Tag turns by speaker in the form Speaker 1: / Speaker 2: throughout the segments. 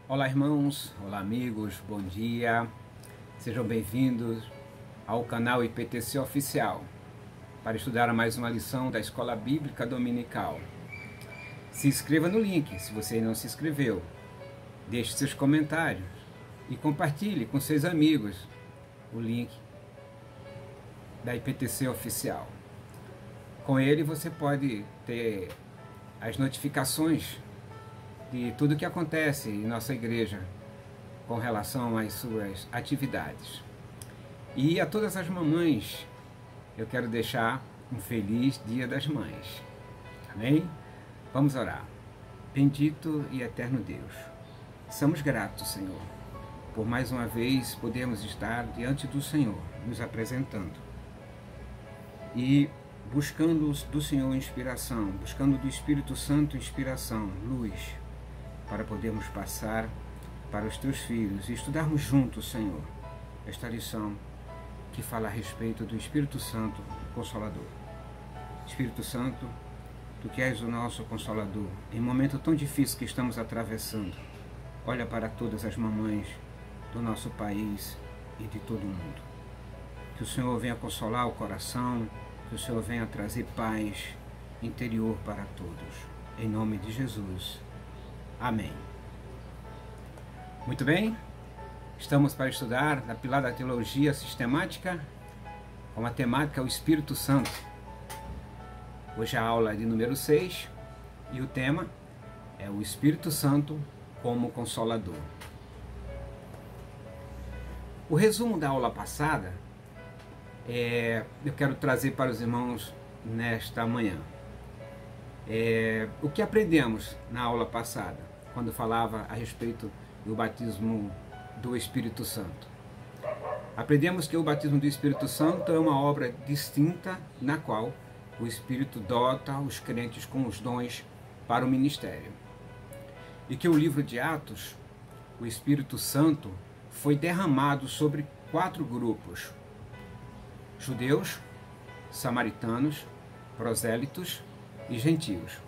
Speaker 1: Olá irmãos, olá amigos, bom dia, sejam bem-vindos ao canal IPTC Oficial para estudar mais uma lição da Escola Bíblica Dominical. Se inscreva no link se você não se inscreveu, deixe seus comentários e compartilhe com seus amigos o link da IPTC Oficial. Com ele você pode ter as notificações de tudo que acontece em nossa igreja com relação às suas atividades. E a todas as mamães, eu quero deixar um feliz Dia das Mães. Amém? Vamos orar. Bendito e eterno Deus, somos gratos, Senhor, por mais uma vez podermos estar diante do Senhor, nos apresentando e buscando do Senhor inspiração, buscando do Espírito Santo inspiração, luz, para podermos passar para os teus filhos e estudarmos juntos, Senhor, esta lição que fala a respeito do Espírito Santo Consolador. Espírito Santo, Tu que és o nosso Consolador, em um momento tão difícil que estamos atravessando, olha para todas as mamães do nosso país e de todo o mundo. Que o Senhor venha consolar o coração, que o Senhor venha trazer paz interior para todos. Em nome de Jesus. Amém. Muito bem, estamos para estudar na pilar da teologia sistemática com a temática o Espírito Santo. Hoje a aula é de número 6 e o tema é o Espírito Santo como Consolador. O resumo da aula passada eu quero trazer para os irmãos nesta manhã. O que aprendemos na aula passada, quando falava a respeito do batismo do Espírito Santo? Aprendemos que o batismo do Espírito Santo é uma obra distinta na qual o Espírito dota os crentes com os dons para o ministério. E que o livro de Atos, o Espírito Santo, foi derramado sobre 4 grupos: judeus, samaritanos, prosélitos e gentios,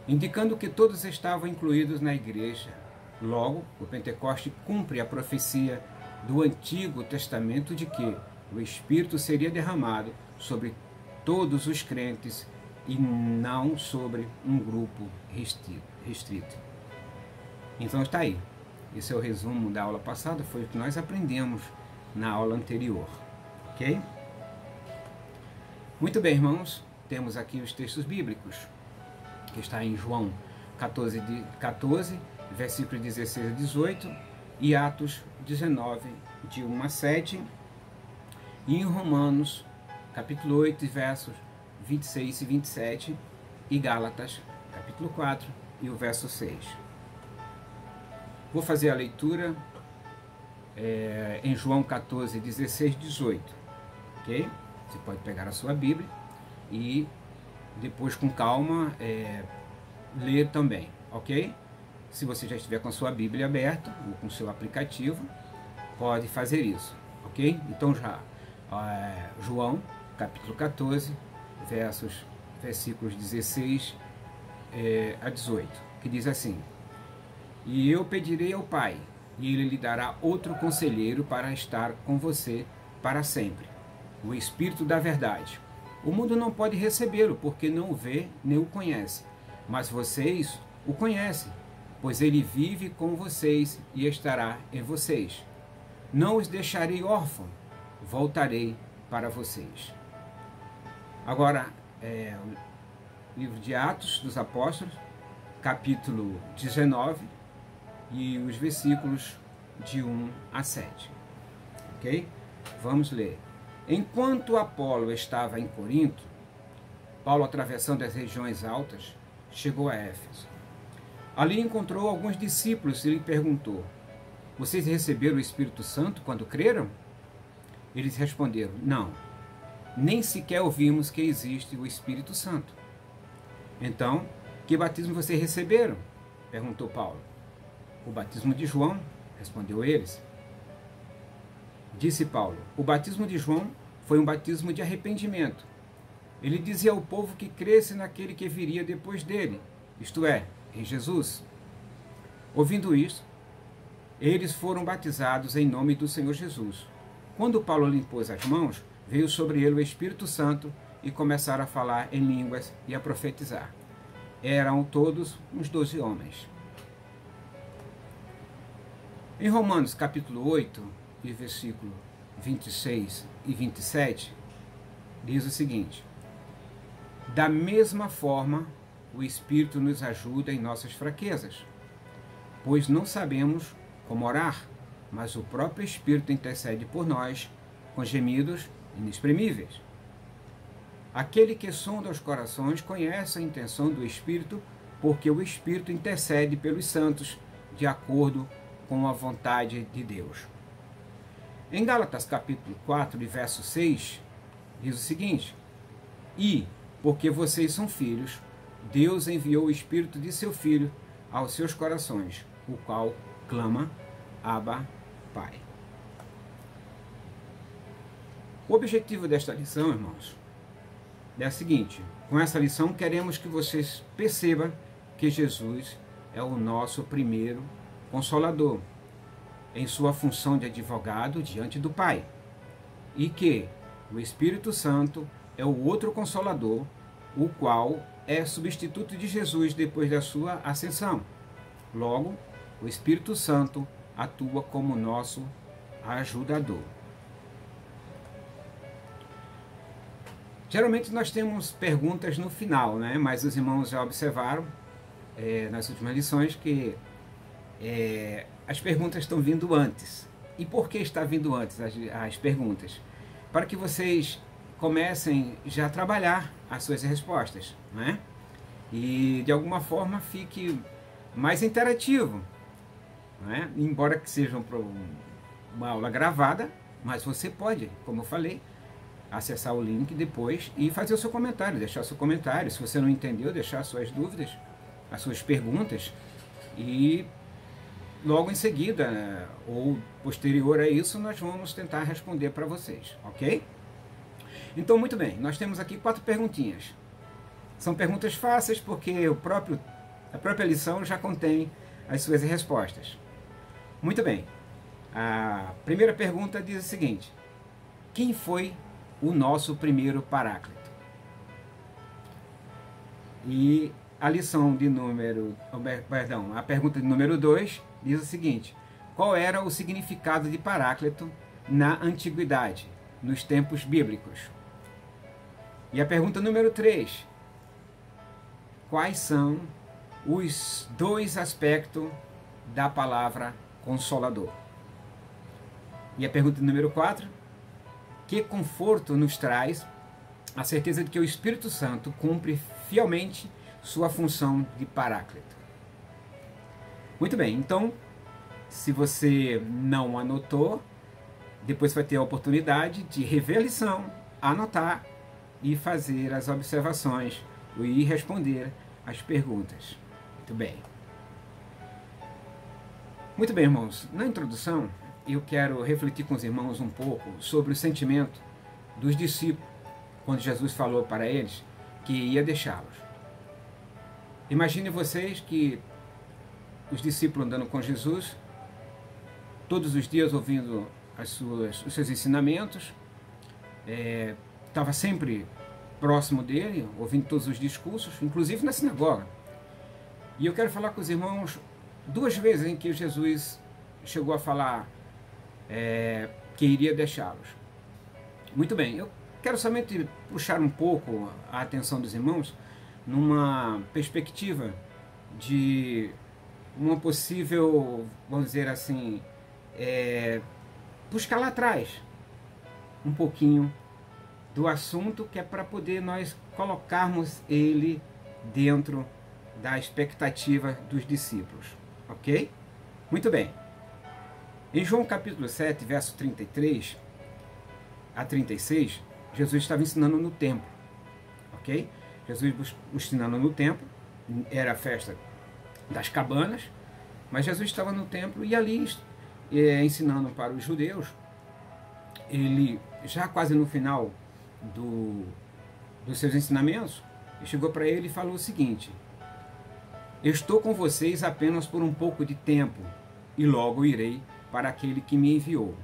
Speaker 1: indicando que todos estavam incluídos na igreja. Logo, o Pentecoste cumpre a profecia do Antigo Testamento de que o Espírito seria derramado sobre todos os crentes e não sobre um grupo restrito. Então está aí. Esse é o resumo da aula passada, foi o que nós aprendemos na aula anterior. Ok? Muito bem, irmãos. Temos aqui os textos bíblicos, que está em João 14, versículos 16 a 18, e Atos 19, de 1 a 7, e em Romanos, capítulo 8, versos 26 e 27, e Gálatas, capítulo 4, e o verso 6. Vou fazer a leitura em João 14, 16, 18, ok? Você pode pegar a sua Bíblia e depois com calma ler também, ok? Se você já estiver com a sua Bíblia aberta ou com o seu aplicativo, pode fazer isso, ok? Então João capítulo 14, versículos 16 a 18, que diz assim: E eu pedirei ao Pai, e Ele lhe dará outro conselheiro para estar com você para sempre, o Espírito da verdade. O mundo não pode recebê-lo, porque não o vê nem o conhece. Mas vocês o conhecem, pois ele vive com vocês e estará em vocês. Não os deixarei órfãos, voltarei para vocês. Agora, o livro de Atos dos Apóstolos, capítulo 19, e os versículos de 1 a 7. Ok? Vamos ler. Enquanto Apolo estava em Corinto, Paulo, atravessando as regiões altas, chegou a Éfeso. Ali encontrou alguns discípulos e lhe perguntou: Vocês receberam o Espírito Santo quando creram? Eles responderam: Não, nem sequer ouvimos que existe o Espírito Santo. Então, que batismo vocês receberam? Perguntou Paulo. O batismo de João, respondeu eles. Disse Paulo: O batismo de João foi um batismo de arrependimento. Ele dizia ao povo que cresce naquele que viria depois dele, isto é, em Jesus. Ouvindo isso, eles foram batizados em nome do Senhor Jesus. Quando Paulo lhe impôs as mãos, veio sobre ele o Espírito Santo e começaram a falar em línguas e a profetizar. Eram todos uns 12 homens. Em Romanos capítulo 8, e versículo 26 e 27, diz o seguinte: da mesma forma, o Espírito nos ajuda em nossas fraquezas, pois não sabemos como orar, mas o próprio Espírito intercede por nós com gemidos inexprimíveis. Aquele que sonda os corações conhece a intenção do Espírito, porque o Espírito intercede pelos santos de acordo com a vontade de Deus. Em Gálatas capítulo 4, verso 6, diz o seguinte: e, porque vocês são filhos, Deus enviou o Espírito de seu Filho aos seus corações, o qual clama, Abba, Pai. O objetivo desta lição, irmãos, é o seguinte: com essa lição queremos que vocês percebam que Jesus é o nosso primeiro Consolador, em sua função de advogado diante do Pai, e que o Espírito Santo é o outro Consolador, o qual é substituto de Jesus depois da sua ascensão. Logo, o Espírito Santo atua como nosso ajudador. Geralmente nós temos perguntas no final, né? Mas os irmãos já observaram nas últimas lições que as perguntas estão vindo antes. E por que está vindo antes as perguntas? Para que vocês comecem já a trabalhar as suas respostas, né? E de alguma forma fique mais interativo, né? Embora que seja uma aula gravada, mas você pode, como eu falei, acessar o link depois e fazer o seu comentário, deixar o seu comentário. Se você não entendeu, deixar suas dúvidas, as suas perguntas, e logo em seguida, ou posterior a isso, nós vamos tentar responder para vocês, ok? Então, muito bem, nós temos aqui 4 perguntinhas. São perguntas fáceis porque a própria lição já contém as suas respostas. Muito bem, a primeira pergunta diz o seguinte: quem foi o nosso primeiro Paráclito? E a lição de a pergunta de número 2 diz o seguinte: qual era o significado de Paráclito na antiguidade, nos tempos bíblicos? E a pergunta número 3: quais são os 2 aspectos da palavra Consolador? E a pergunta número 4: que conforto nos traz a certeza de que o Espírito Santo cumpre fielmente sua função de Paráclito? Muito bem, então, se você não anotou, depois vai ter a oportunidade de rever a lição, anotar e fazer as observações e responder as perguntas. Muito bem. Muito bem, irmãos. Na introdução, eu quero refletir com os irmãos um pouco sobre o sentimento dos discípulos quando Jesus falou para eles que ia deixá-los. Imagine vocês que os discípulos andando com Jesus, todos os dias ouvindo os seus ensinamentos, estava sempre próximo dele, ouvindo todos os discursos, inclusive na sinagoga. E eu quero falar com os irmãos 2 vezes em que Jesus chegou a falar que iria deixá-los. Muito bem, eu quero somente puxar um pouco a atenção dos irmãos numa perspectiva de uma possível, vamos dizer assim, buscar lá atrás um pouquinho do assunto, que é para poder nós colocarmos ele dentro da expectativa dos discípulos, ok? Muito bem. Em João capítulo 7, verso 33 a 36, Jesus estava ensinando no templo, ok? Jesus ensinando no templo, era a festa das cabanas, mas Jesus estava no templo e ali ensinando para os judeus. Ele, já quase no final dos seus ensinamentos, chegou para ele e falou o seguinte: eu estou com vocês apenas por um pouco de tempo, e logo irei para aquele que me enviou.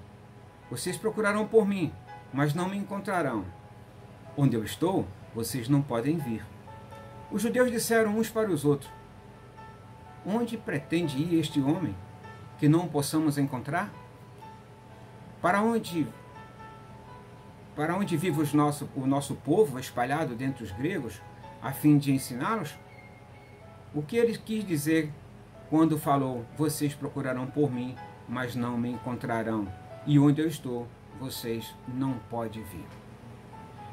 Speaker 1: Vocês procurarão por mim, mas não me encontrarão. Onde eu estou, vocês não podem vir. Os judeus disseram uns para os outros: onde pretende ir este homem, que não o possamos encontrar? Para onde vive o nosso povo espalhado dentre os gregos, a fim de ensiná-los? O que ele quis dizer quando falou: vocês procurarão por mim, mas não me encontrarão, e onde eu estou, vocês não podem vir.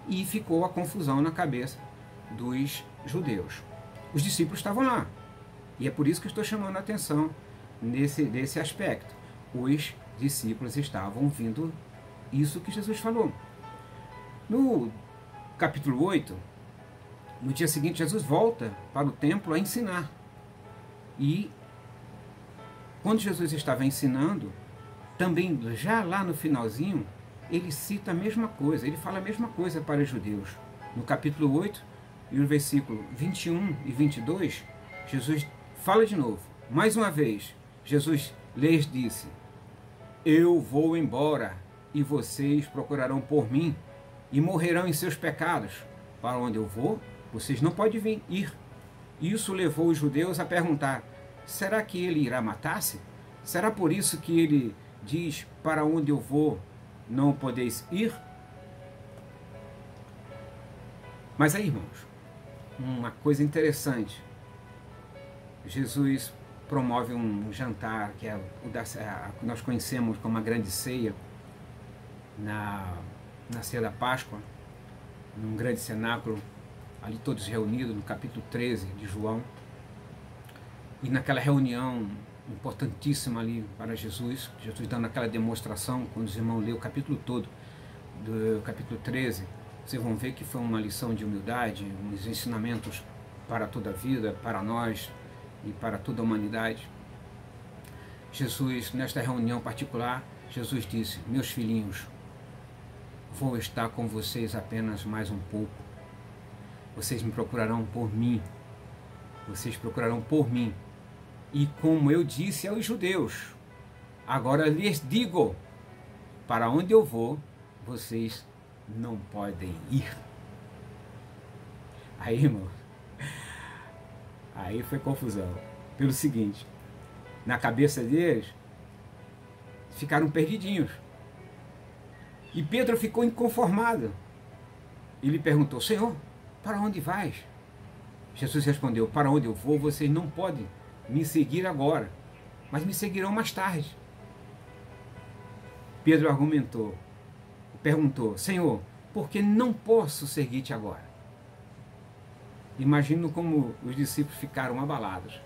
Speaker 1: E ficou a confusão na cabeça dos judeus. Os discípulos estavam lá, e é por isso que estou chamando a atenção nesse aspecto. Os discípulos estavam ouvindo isso que Jesus falou. No capítulo 8, no dia seguinte, Jesus volta para o templo a ensinar. E quando Jesus estava ensinando, também já lá no finalzinho, ele cita a mesma coisa, ele fala a mesma coisa para os judeus. No capítulo 8, e no versículo 21 e 22, Jesus fala de novo. Mais uma vez, Jesus lhes disse: eu vou embora, e vocês procurarão por mim, e morrerão em seus pecados. Para onde eu vou, vocês não podem ir. Isso levou os judeus a perguntar: será que ele irá matar-se? Será por isso que ele diz: para onde eu vou, não podeis ir? Mas aí, irmãos, uma coisa interessante. Jesus promove um jantar, que é que nós conhecemos como a grande ceia, na ceia da Páscoa, num grande cenáculo, ali todos reunidos, no capítulo 13 de João. E naquela reunião importantíssima ali para Jesus dando aquela demonstração, quando os irmãos lêem o capítulo todo, do capítulo 13, vocês vão ver que foi uma lição de humildade, uns ensinamentos para toda a vida, para nós e para toda a humanidade. Jesus, nesta reunião particular, Jesus disse: meus filhinhos, vou estar com vocês apenas mais um pouco. Vocês me procurarão por mim. Vocês procurarão por mim. E como eu disse aos judeus, agora lhes digo: para onde eu vou, vocês não podem ir. Aí, irmão, aí foi confusão. Pelo seguinte, na cabeça deles, ficaram perdidinhos. E Pedro ficou inconformado. Ele perguntou: Senhor, para onde vais? Jesus respondeu: para onde eu vou, vocês não podem me seguir agora, mas me seguirão mais tarde. Pedro argumentou, perguntou: Senhor, por que não posso seguir-te agora? Imagino como os discípulos ficaram abalados.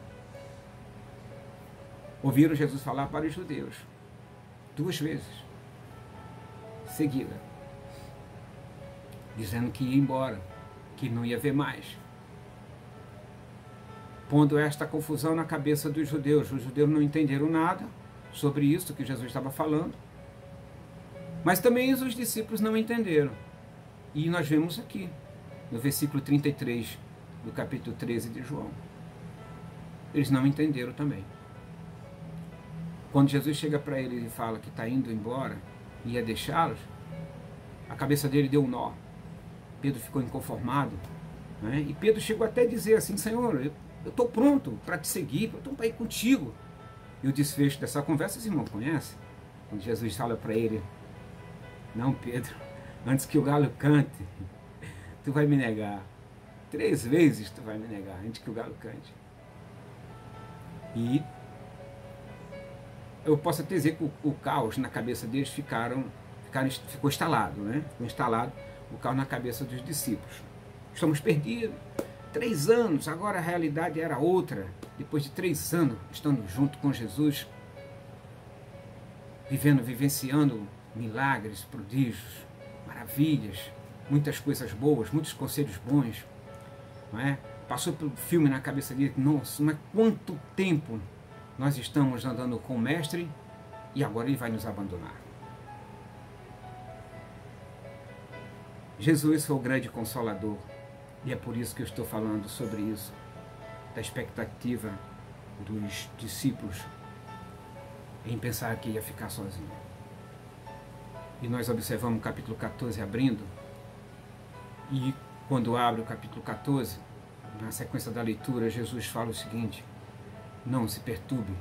Speaker 1: Ouviram Jesus falar para os judeus 2 vezes seguida, dizendo que ia embora, que não ia ver mais, pondo esta confusão na cabeça dos judeus. Os judeus não entenderam nada sobre isso que Jesus estava falando, mas também os discípulos não entenderam. E nós vemos aqui, no versículo 33 do capítulo 13 de João, eles não entenderam também. Quando Jesus chega para eles e fala que está indo embora e ia deixá-los, a cabeça dele deu um nó. Pedro ficou inconformado, né? E Pedro chegou até a dizer assim: Senhor, eu estou pronto para te seguir, eu estou para ir contigo. E o desfecho dessa conversa, os irmãos conhecem? Quando Jesus fala para ele: não, Pedro, antes que o galo cante, tu vai me negar. 3 vezes tu vai me negar antes que o galo cante. E eu posso até dizer que o caos na cabeça deles ficou instalado, né? Ficou instalado o caos na cabeça dos discípulos. Estamos perdidos. 3 anos, agora a realidade era outra. Depois de 3 anos estando junto com Jesus, vivenciando milagres, prodígios, maravilhas, muitas coisas boas, muitos conselhos bons, não é? Passou pelo filme na cabeça dele: nossa, mas quanto tempo nós estamos andando com o Mestre e agora ele vai nos abandonar. Jesus foi o grande consolador, e é por isso que eu estou falando sobre isso, da expectativa dos discípulos em pensar que ia ficar sozinho. E nós observamos o capítulo 14 abrindo, e quando abre o capítulo 14, na sequência da leitura, Jesus fala o seguinte: não se perturbe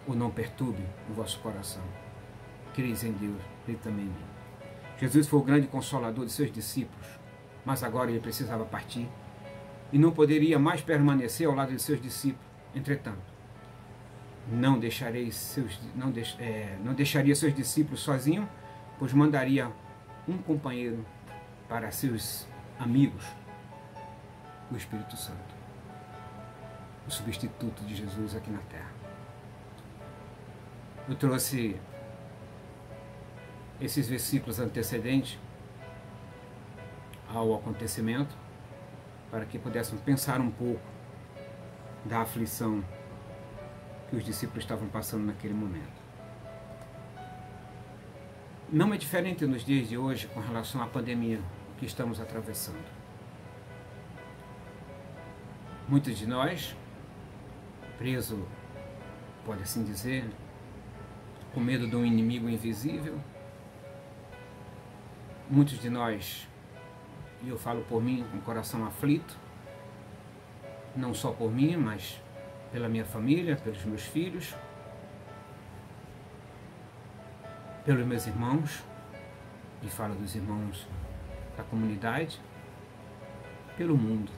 Speaker 1: ou não perturbe o vosso coração. Creis em Deus, crei também em mim. Jesus foi o grande consolador de seus discípulos, mas agora ele precisava partir e não poderia mais permanecer ao lado de seus discípulos. Entretanto, não deixaria seus discípulos sozinhos, pois mandaria um companheiro para seus amigos, o Espírito Santo, o substituto de Jesus aqui na terra. Eu trouxe esses versículos antecedentes ao acontecimento para que pudéssemos pensar um pouco da aflição que os discípulos estavam passando naquele momento. Não é diferente nos dias de hoje com relação à pandemia que estamos atravessando. Muitos de nós, presos, pode assim dizer, com medo de um inimigo invisível. Muitos de nós, e eu falo por mim, com o coração aflito, não só por mim, mas pela minha família, pelos meus filhos, pelos meus irmãos, e falo dos irmãos da comunidade, pelo mundo.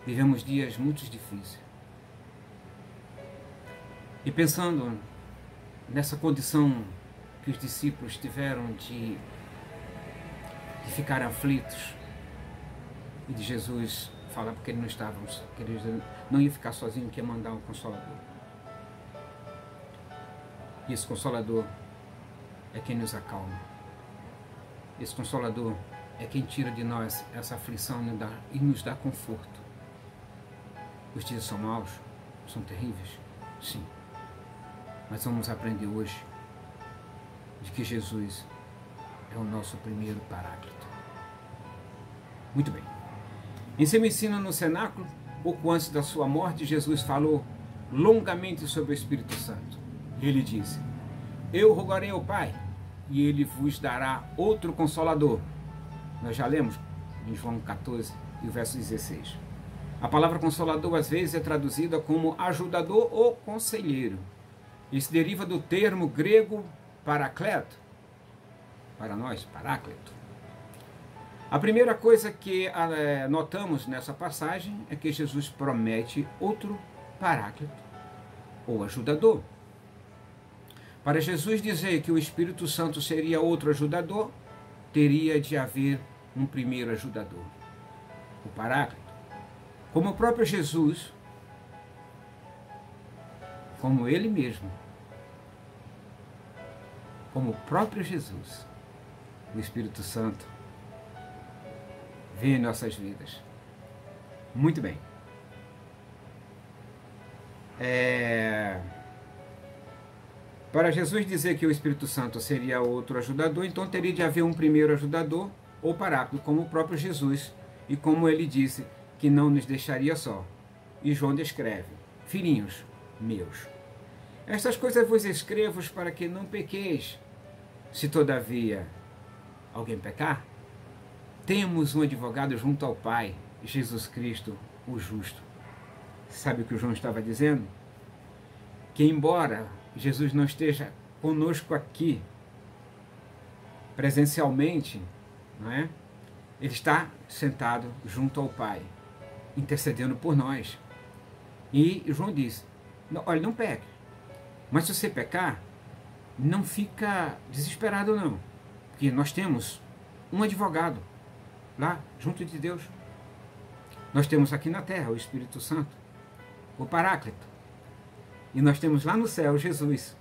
Speaker 1: Vivemos dias muito difíceis. E pensando nessa condição que os discípulos tiveram de ficar aflitos, e de Jesus falar porque eles não estavam, que eles não iam ficar sozinhos, que ia mandar um Consolador. E esse Consolador é quem nos acalma. Esse Consolador é quem tira de nós essa aflição e nos dá conforto. Os dias são maus, são terríveis, sim. Mas vamos aprender hoje de que Jesus é o nosso primeiro Paráclito. Muito bem. Em seu ensino no cenáculo, pouco antes da sua morte, Jesus falou longamente sobre o Espírito Santo. Ele disse: eu rogarei ao Pai, e ele vos dará outro Consolador. Nós já lemos em João 14 e o verso 16. A palavra Consolador às vezes é traduzida como ajudador ou conselheiro. Isso deriva do termo grego paracleto, para nós, Paráclito. A primeira coisa que notamos nessa passagem é que Jesus promete outro Paráclito, ou ajudador. Para Jesus dizer que o Espírito Santo seria outro ajudador, teria de haver um primeiro ajudador, o Paráclito. Como o próprio Jesus, como ele mesmo, como o próprio Jesus, o Espírito Santo vem em nossas vidas. Muito bem. Para Jesus dizer que o Espírito Santo seria outro ajudador, então teria de haver um primeiro ajudador ou Paráclito, como o próprio Jesus, e como ele disse que não nos deixaria só. E João descreve: filhinhos meus, estas coisas vos escrevo para que não pequeis. Se todavia alguém pecar, temos um advogado junto ao Pai, Jesus Cristo, o justo. Sabe o que o João estava dizendo? Que embora Jesus não esteja conosco aqui, presencialmente, não é? Ele está sentado junto ao Pai, intercedendo por nós. E João diz: olha, não peque. Mas se você pecar, não fica desesperado não. Porque nós temos um advogado lá junto de Deus. Nós temos aqui na terra o Espírito Santo, o Paráclito. E nós temos lá no céu Jesus.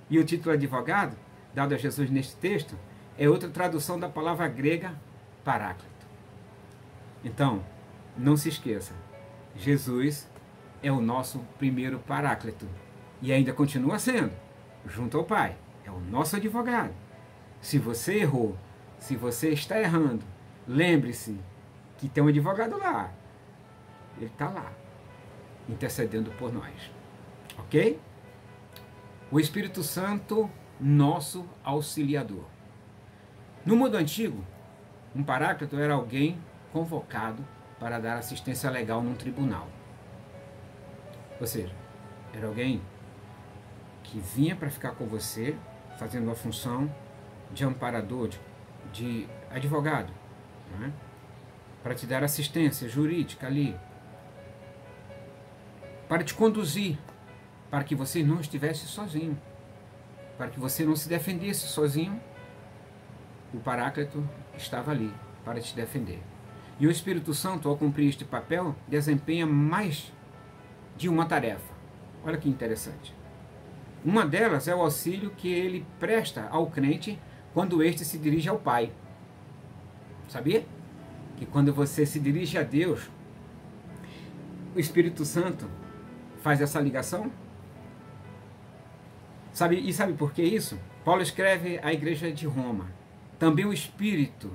Speaker 1: E o título advogado, dado a Jesus neste texto, é outra tradução da palavra grega Paráclito. Então, não se esqueça, Jesus é o nosso primeiro Paráclito. E ainda continua sendo, junto ao Pai. É o nosso advogado. Se você errou, se você está errando, lembre-se que tem um advogado lá. Ele está lá, intercedendo por nós. Ok? O Espírito Santo, nosso auxiliador. No mundo antigo, um paráclito era alguém convocado para dar assistência legal num tribunal. Ou seja, era alguém que vinha para ficar com você, fazendo a função de amparador, de advogado, né? Para te dar assistência jurídica ali, para te conduzir, para que você não estivesse sozinho, para que você não se defendesse sozinho. O Paráclito estava ali para te defender. E o Espírito Santo, ao cumprir este papel, desempenha mais de uma tarefa. Olha que interessante. Uma delas é o auxílio que ele presta ao crente quando este se dirige ao Pai. Sabia? Que quando você se dirige a Deus, o Espírito Santo faz essa ligação? E sabe por que isso? Paulo escreve à igreja de Roma: também o Espírito,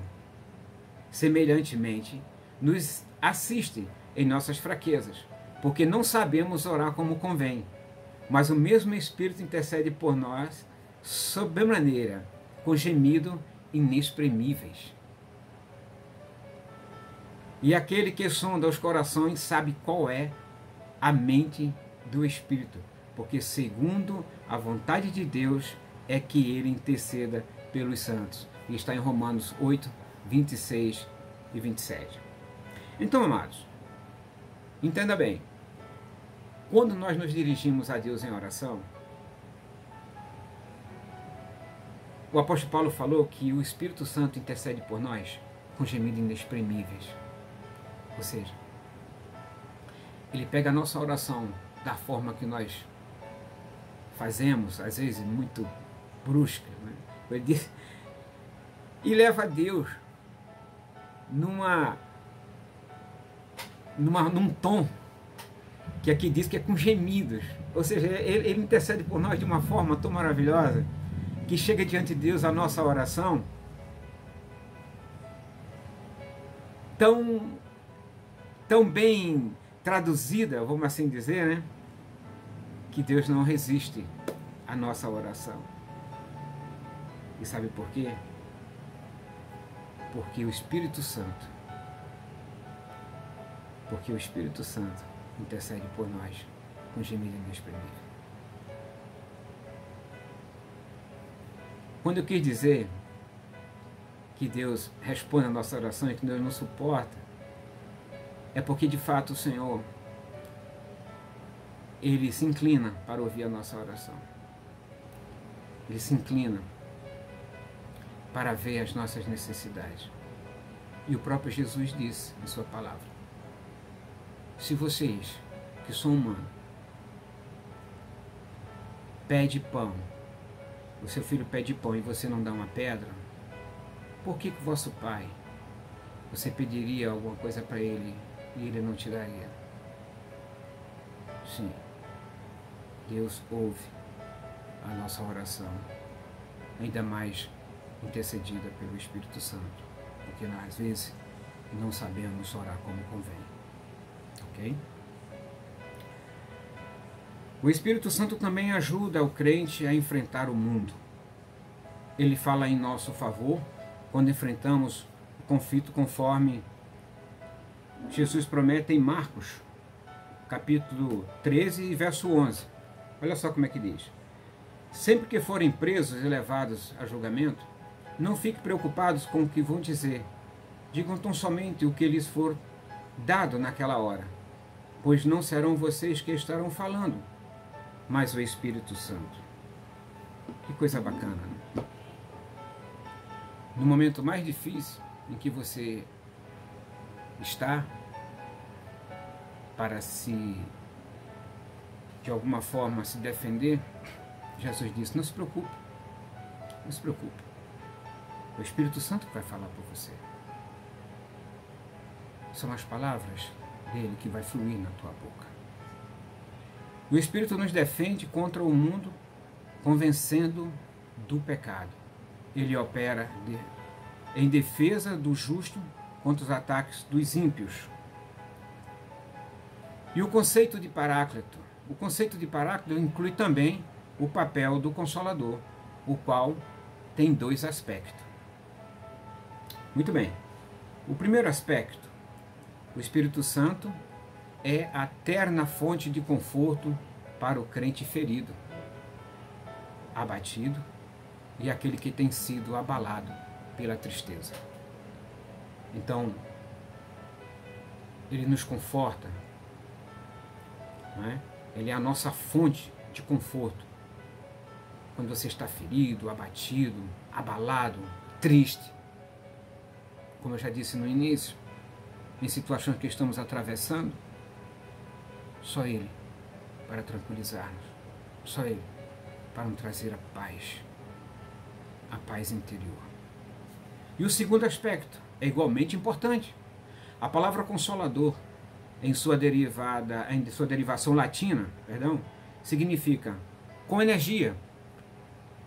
Speaker 1: semelhantemente, nos assiste em nossas fraquezas, porque não sabemos orar como convém, mas o mesmo Espírito intercede por nós sobremaneira, com gemido inexprimíveis. E aquele que sonda os corações sabe qual é a mente do Espírito, porque segundo a vontade de Deus é que ele interceda pelos santos. E está em Romanos 8, 26 e 27. Então, amados, entenda bem, quando nós nos dirigimos a Deus em oração, o apóstolo Paulo falou que o Espírito Santo intercede por nós com gemidos inexprimíveis. Ou seja, ele pega a nossa oração da forma que nós fazemos, às vezes muito brusca, né? E leva a Deus num tom que aqui diz que é com gemidos. Ou seja, ele intercede por nós de uma forma tão maravilhosa que chega diante de Deus a nossa oração tão bem traduzida, vamos assim dizer, né? Que Deus não resiste à nossa oração. E sabe por quê? Porque o Espírito Santo intercede por nós com gemido inexprimível. Quando eu quis dizer que Deus responde a nossa oração e que Deus não suporta, é porque de fato o Senhor, Ele se inclina para ouvir a nossa oração. Ele se inclina para ver as nossas necessidades. E o próprio Jesus disse em sua palavra: se vocês, que são humanos, pede pão, o seu filho pede pão e você não dá uma pedra, por que o vosso pai, você pediria alguma coisa para ele e ele não te daria? Sim, Deus ouve a nossa oração, ainda mais intercedida pelo Espírito Santo, porque nós, às vezes, não sabemos orar como convém. Ok? O Espírito Santo também ajuda o crente a enfrentar o mundo. Ele fala em nosso favor quando enfrentamos o conflito, conforme Jesus promete em Marcos, capítulo 13, verso 11. Olha só como é que diz: sempre que forem presos e levados a julgamento, não fiquem preocupados com o que vão dizer. Digam tão somente o que lhes for dado naquela hora, pois não serão vocês que estarão falando, mas o Espírito Santo. Que coisa bacana, né? No momento mais difícil em que você está, para de alguma forma se defender, Jesus disse: não se preocupe, não se preocupe. O Espírito Santo vai falar por você. São as palavras dele que vai fluir na tua boca. O Espírito nos defende contra o mundo, convencendo do pecado. Ele opera em defesa do justo contra os ataques dos ímpios. E o conceito de Paráclito? O conceito de Paráclito inclui também o papel do Consolador, o qual tem dois aspectos. Muito bem. O primeiro aspecto, o Espírito Santo é a eterna fonte de conforto para o crente ferido, abatido e aquele que tem sido abalado pela tristeza. Então, ele nos conforta, não é? Ele é a nossa fonte de conforto. Quando você está ferido, abatido, abalado, triste, como eu já disse no início, em situações que estamos atravessando, só Ele para tranquilizar-nos, só Ele para nos trazer a paz interior. E o segundo aspecto é igualmente importante. A palavra consolador, em sua derivação latina, significa com energia.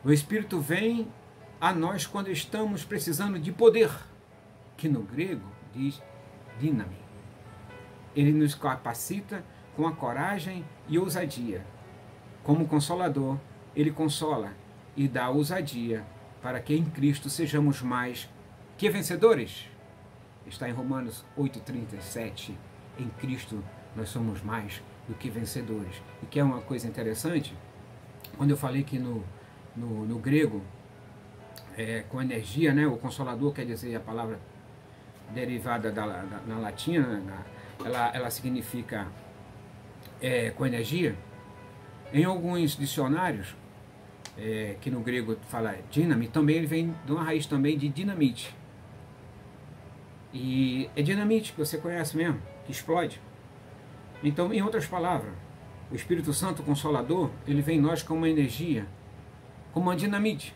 Speaker 1: O Espírito vem a nós quando estamos precisando de poder, que no grego diz dínami. Ele nos capacita com a coragem e ousadia. Como consolador, ele consola e dá ousadia para que em Cristo sejamos mais que vencedores. Está em Romanos 8,37. Em Cristo nós somos mais do que vencedores. E que é uma coisa interessante, quando eu falei que no grego, com energia, né, o consolador quer dizer a palavra derivada na latina, ela significa com energia. Em alguns dicionários, que no grego fala dínamo, também ele vem de uma raiz também de dinamite. E é dinamite que você conhece mesmo, que explode. Então, em outras palavras, o Espírito Santo, o Consolador, ele vem em nós como uma energia, como uma dinamite,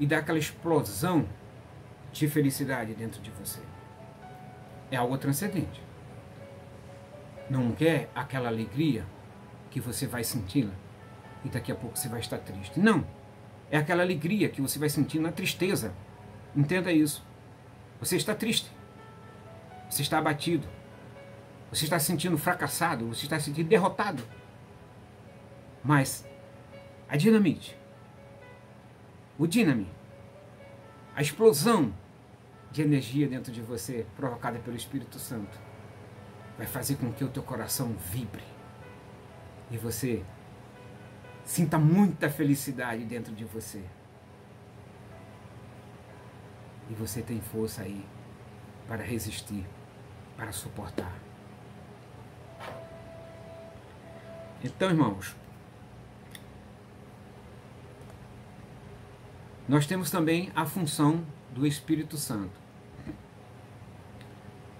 Speaker 1: e dá aquela explosão de felicidade dentro de você. É algo transcendente. Não quer aquela alegria que você vai senti-la e daqui a pouco você vai estar triste. Não. É aquela alegria que você vai sentir na tristeza. Entenda isso. Você está triste. Você está abatido. Você está se sentindo fracassado. Você está se sentindo derrotado. Mas a dinamite, o dínamo, a explosão de energia dentro de você, provocada pelo Espírito Santo, vai fazer com que o teu coração vibre e você sinta muita felicidade dentro de você. E você tem força aí para resistir, para suportar. Então, irmãos, nós temos também a função do Espírito Santo.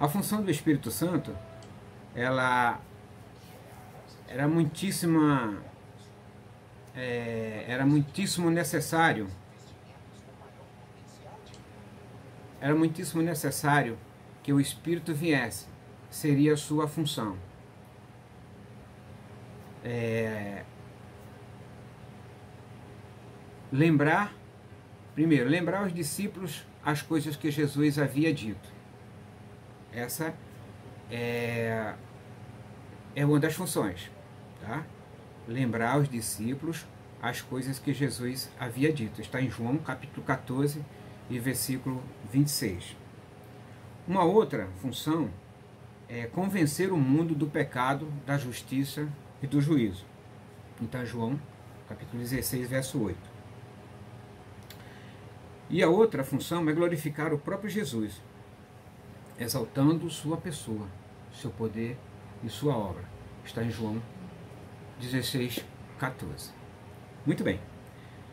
Speaker 1: A função do Espírito Santo, ela era muitíssimo necessário. Era muitíssimo necessário que o Espírito viesse. Seria a sua função. Lembrar aos discípulos as coisas que Jesus havia dito. Essa é uma das funções, tá? Lembrar aos discípulos as coisas que Jesus havia dito. Está em João capítulo 14 e versículo 26. Uma outra função é convencer o mundo do pecado, da justiça e do juízo. Então, João capítulo 16, verso 8. E a outra função é glorificar o próprio Jesus, exaltando sua pessoa, seu poder e sua obra. Está em João 16, 14. Muito bem.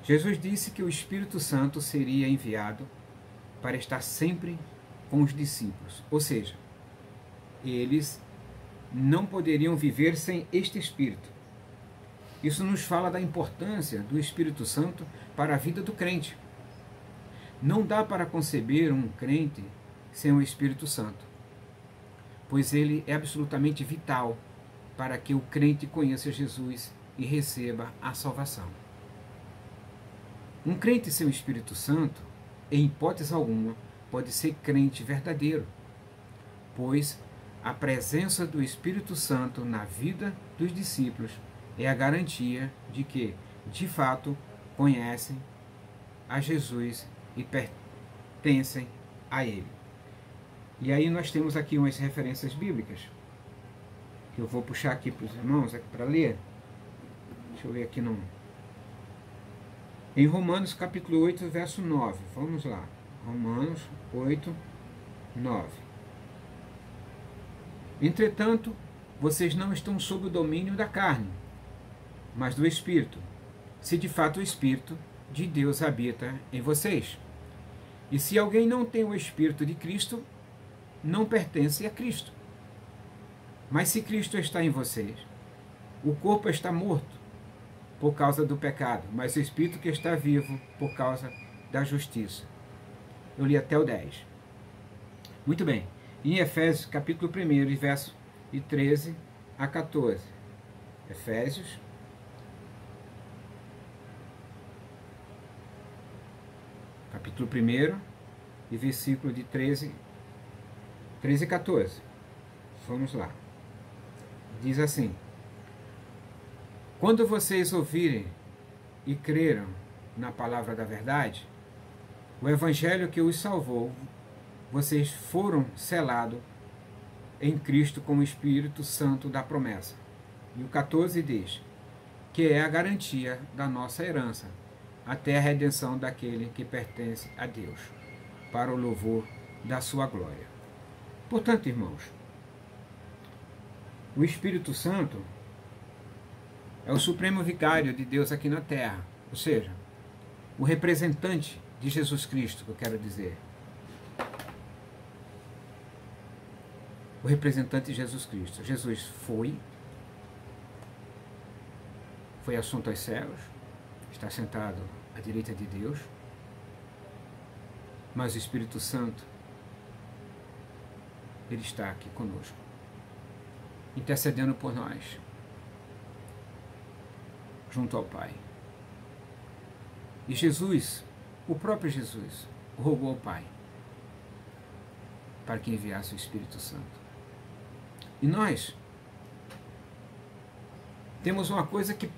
Speaker 1: Jesus disse que o Espírito Santo seria enviado para estar sempre com os discípulos. Ou seja, eles não poderiam viver sem este Espírito. Isso nos fala da importância do Espírito Santo para a vida do crente. Não dá para conceber um crente sem o Espírito Santo, pois ele é absolutamente vital para que o crente conheça Jesus e receba a salvação. Um crente sem o Espírito Santo, em hipótese alguma, pode ser crente verdadeiro, pois a presença do Espírito Santo na vida dos discípulos é a garantia de que de fato conhecem a Jesus e pertencem a Ele. E aí nós temos aqui umas referências bíblicas, que eu vou puxar aqui para os irmãos para ler. Deixa eu ver aqui em Romanos capítulo 8, verso 9. Vamos lá. Romanos 8, 9. Entretanto, vocês não estão sob o domínio da carne, mas do Espírito, se de fato o Espírito de Deus habita em vocês. E se alguém não tem o Espírito de Cristo, não pertence a Cristo. Mas se Cristo está em vocês, o corpo está morto por causa do pecado, mas o Espírito que está vivo por causa da justiça. Eu li até o 10. Muito bem. Em Efésios, capítulo 1, verso 13 a 14. Efésios, capítulo 1, e versículo de 13 e 14. Vamos lá. Diz assim: quando vocês ouvirem e creram na palavra da verdade, o evangelho que os salvou, vocês foram selados em Cristo com o Espírito Santo da promessa. E o 14 diz que é a garantia da nossa herança, até a redenção daquele que pertence a Deus, para o louvor da sua glória. Portanto, irmãos, o Espírito Santo é o supremo vicário de Deus aqui na terra, ou seja, o representante de Jesus Cristo, que eu quero dizer. O representante de Jesus Cristo. Jesus foi assunto aos céus, está sentado à direita de Deus, mas o Espírito Santo, ele está aqui conosco, intercedendo por nós, junto ao Pai. E Jesus, o próprio Jesus, rogou ao Pai para que enviasse o Espírito Santo. E nós temos uma coisa que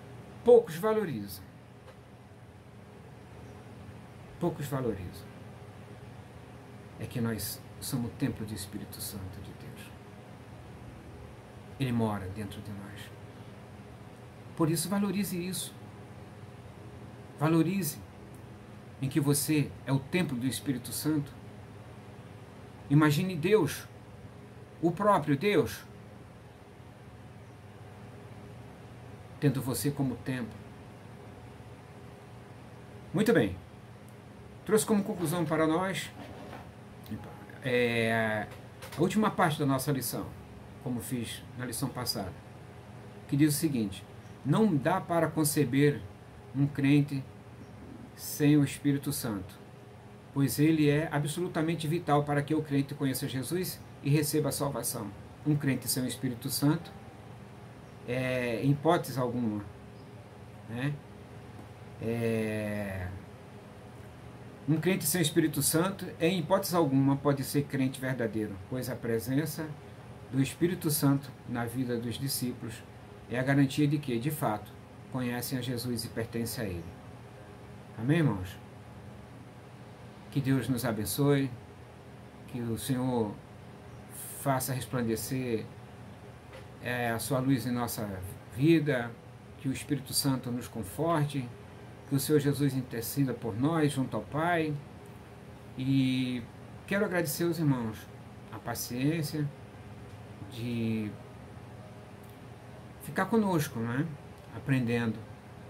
Speaker 1: poucos valorizam. Poucos valorizam. É que nós somos o templo do Espírito Santo de Deus. Ele mora dentro de nós. Por isso, valorize isso. Valorize em que você é o templo do Espírito Santo. Imagine Deus, o próprio Deus, tendo você como templo. Muito bem. Trouxe como conclusão para nós a última parte da nossa lição, como fiz na lição passada, que diz o seguinte: não dá para conceber um crente sem o Espírito Santo, pois ele é absolutamente vital para que o crente conheça Jesus e receba a salvação. Um crente sem o Espírito Santo, em hipótese alguma, né? Um crente sem o Espírito Santo, em hipótese alguma, pode ser crente verdadeiro, pois a presença do Espírito Santo na vida dos discípulos é a garantia de que, de fato, conhecem a Jesus e pertencem a Ele. Amém, irmãos? Que Deus nos abençoe, que o Senhor faça resplandecer a sua luz em nossa vida, que o Espírito Santo nos conforte, que o Senhor Jesus interceda por nós junto ao Pai. E quero agradecer aos irmãos a paciência de ficar conosco, né? Aprendendo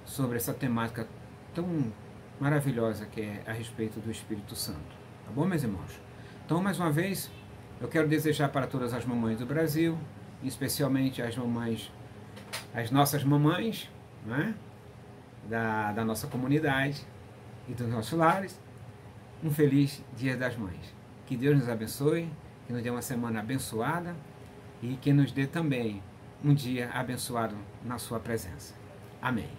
Speaker 1: sobre essa temática tão maravilhosa que é a respeito do Espírito Santo. Tá bom, meus irmãos? Então, mais uma vez, eu quero desejar para todas as mamães do Brasil, especialmente as mamães, as nossas mamães, né? Da nossa comunidade e dos nossos lares, um feliz Dia das Mães. Que Deus nos abençoe, que nos dê uma semana abençoada e que nos dê também um dia abençoado na sua presença. Amém.